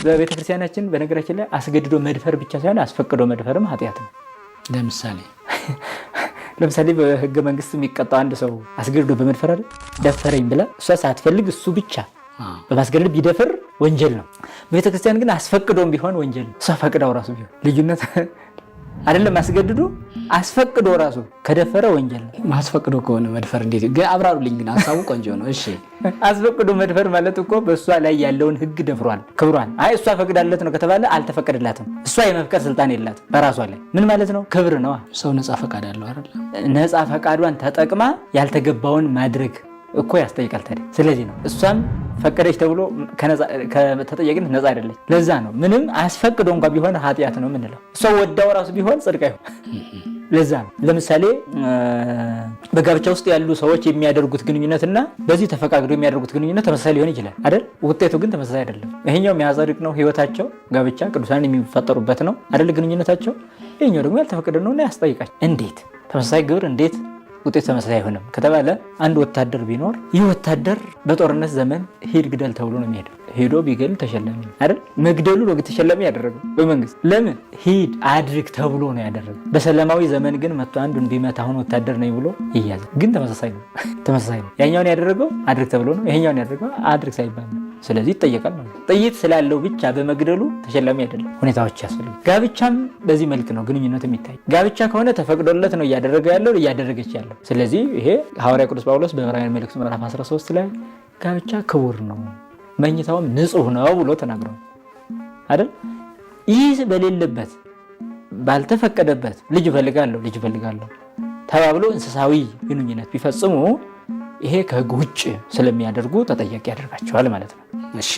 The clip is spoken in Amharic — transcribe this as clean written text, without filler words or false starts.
በቤተክርስቲያናችን በነገራችን ላይ አስገድዶ መድፈር ብቻ ሳይሆን አስፈቅዶ መድፈርም ኃጢአት ነው። ለምሳሌ በህገ መንግስት የሚቀጣው አንድ ሰው አስገድዶ በመድፈር አይደል ደፈረኝ ብላ እሷ ሳትፈልግ እሱ ብቻ በማስገደድ ቢደፍር ወንጀል ነው። በቤተክርስቲያን ግን አስፈቅዶም ቢሆን ወንጀል ነው። እሷ ፈቅዳው ራሱ ቢሆን ልዩነት አይደለም። አስገድዶ አስፈቅዶ ራሱ ከደፈረ ወንጀል ነው። ማስፈቅዶ ከሆነ መድፈር እንዴት ግን አብራሩልኝ። ግን ሐሳቡ ቆንጆ ነው። እሺ አስፈቅዶ መድፈር ማለት እኮ በእሷ ላይ ያለውን ህግ ደፍሯል፣ ክብሯን። አይ እሷ ፈቅዳለት ነው ከተባለ አልተፈቀደላትም። እሷ የመፍቀድ ስልጣን የላትም በራሷ ላይ። ምን ማለት ነው? ክብር ነው። ሰው ነፃ ፈቃድ አለው አይደል? ነፃ ፈቃዷን ተጠቅማ ያልተገባውን ማድረግ እኮ ያስጠይቃል ታዲያ። ስለዚህ ነው እሷም ፈቀደች ተብሎ ከተጠየቅን ነፃ አይደለች። ለዛ ነው ምንም አስፈቅዶ እንኳን ቢሆን ኃጢአት ነው የምንለው። እሷ ወዳው ራሱ ቢሆን ጽድቅ አይሆን። ለዛ ነው ለምሳሌ በጋብቻ ውስጥ ያሉ ሰዎች የሚያደርጉት ግንኙነትና በዚህ ተፈቃቅዶ የሚያደርጉት ግንኙነት ተመሳሳይ ሊሆን ይችላል አይደል? ውጤቱ ግን ተመሳሳይ አይደለም። ይሄኛው የሚያጸድቅ ነው ህይወታቸው፣ ጋብቻ ቅዱሳን የሚፈጠሩበት ነው አይደል ግንኙነታቸው። ይሄኛው ደግሞ ያልተፈቀደ ነውና ያስጠይቃል። እንዴት ተመሳሳይ ግብር እንዴት ውጤት ተመሳሳይ አይሆንም ከተባለ አንድ ወታደር ቢኖር ይህ ወታደር በጦርነት ዘመን ሂድ ግደል ተብሎ ነው የሚሄደው። ሄዶ ቢገል ተሸላሚ አይደል? መግደሉ ነው ተሸላሚ ያደረገው በመንግስት። ለምን ሂድ አድርግ ተብሎ ነው ያደረገው። በሰላማዊ ዘመን ግን መጥቶ አንዱን ቢመታ አሁን ወታደር ነኝ ብሎ ይያዝ። ግን ተመሳሳይ ነው። ያኛውን ያደረገው አድርግ ተብሎ ነው፣ ይሄኛውን ያደረገው አድርግ ሳይባል ነው። ስለዚህ ይጠየቃል ማለት ነው። ጥይት ስላለው ብቻ በመግደሉ ተሸላሚ አይደለም። ሁኔታዎች ያስፈልጋል። ጋብቻም በዚህ መልክ ነው ግንኙነት የሚታይ። ጋብቻ ከሆነ ተፈቅዶለት ነው እያደረገ ያለው እያደረገች ያለው። ስለዚህ ይሄ ሐዋርያ ቅዱስ ጳውሎስ በዕብራውያን መልእክቱ ምዕራፍ 13 ላይ ጋብቻ ክቡር ነው መኝታውም ንጹህ ነው ብሎ ተናግሯል አይደል? ይህ በሌለበት ባልተፈቀደበት ልጅ እፈልጋለሁ ተባብሎ እንስሳዊ ግንኙነት ቢፈጽሙ ይሄ ከሕግ ውጭ ስለሚያደርጉ ተጠያቂ ያደርጋቸዋል ማለት ነው። እሺ